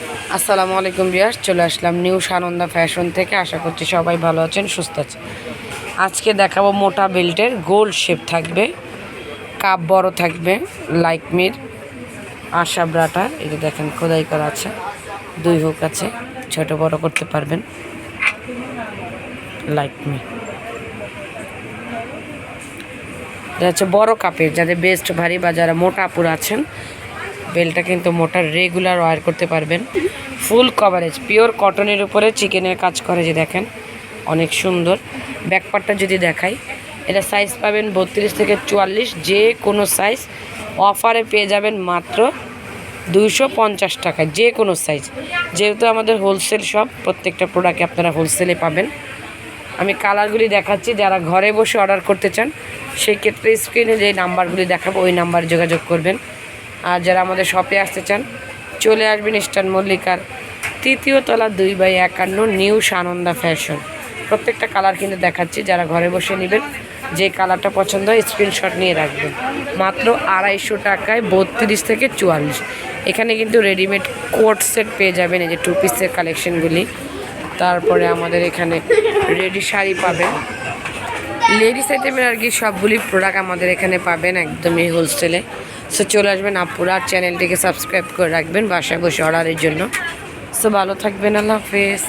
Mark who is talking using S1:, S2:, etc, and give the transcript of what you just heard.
S1: আসসালামু আলাইকুম ভিউয়ার্স, চলে আসলাম নিউ সানন্দা ফ্যাশন থেকে। আশা করছি সবাই ভালো আছেন, সুস্থ আছেন। আজকে দেখাবো মোটা বেল্টের গোল শেপ থাকবে, কাপ বড় থাকবে, লাইকমির আশা ব্রাটা। এই যে দেখেন খোদাই করা আছে, দুই হুক আছে, ছোট বড় করতে পারবেন। লাইকমি এটা হচ্ছে বড় কাপের, যাদের বেস্ট ভারী বা যারা মোটা আপুর আছেন, বেলটা কিন্তু মোটা রেগুলার ওয়্যার করতে পারবেন। ফুল কভারেজ পিওর কটনের উপরে চিকেনের কাজ করে, যে দেখেন অনেক সুন্দর। ব্যাকপার্টটা যদি দেখাই, এটা সাইজ পাবেন 32 থেকে 44, যে কোনো সাইজ অফারে পেয়ে যাবেন মাত্র 250 টাকা, যে কোনো সাইজ। যেহেতু আমাদের হোলসেল শপ, প্রত্যেকটা প্রোডাক্টে আপনারা হোলসেলে পাবেন। আমি কালারগুলি দেখাচ্ছি, যারা ঘরে বসে অর্ডার করতে চান সেই ক্ষেত্রে স্ক্রিনে যে নাম্বারগুলি দেখাবো ওই নাম্বারে যোগাযোগ করবেন। আর যারা আমাদের শপে আসতে চান চলে আসবেন ইস্টার্ন মল্লিকার 3য় তলা 2/51 নিউ সানন্দা ফ্যাশন। প্রত্যেকটা কালার কিন্তু দেখাচ্ছি, যারা ঘরে বসে নেবেন যে কালারটা পছন্দ হয় স্ক্রিনশট নিয়ে রাখবেন। মাত্র 250 টাকায় 32 থেকে 44। এখানে কিন্তু রেডিমেড কোট সেট পেয়ে যাবেন, এই যে 2 পিসের কালেকশনগুলি। তারপরে আমাদের এখানে রেডি শাড়ি পাবেন, লেডিস আইটেমের আর কি সবগুলি প্রোডাক্ট আমাদের এখানে পাবেন একদমই হোলসেলে। সো চলে আসবেন আপুরা, চ্যানেলটিকে সাবস্ক্রাইব করে রাখবেন বাসায় বসে অর্ডারের জন্য। সো ভালো থাকবেন, আল্লাহ হাফেজ।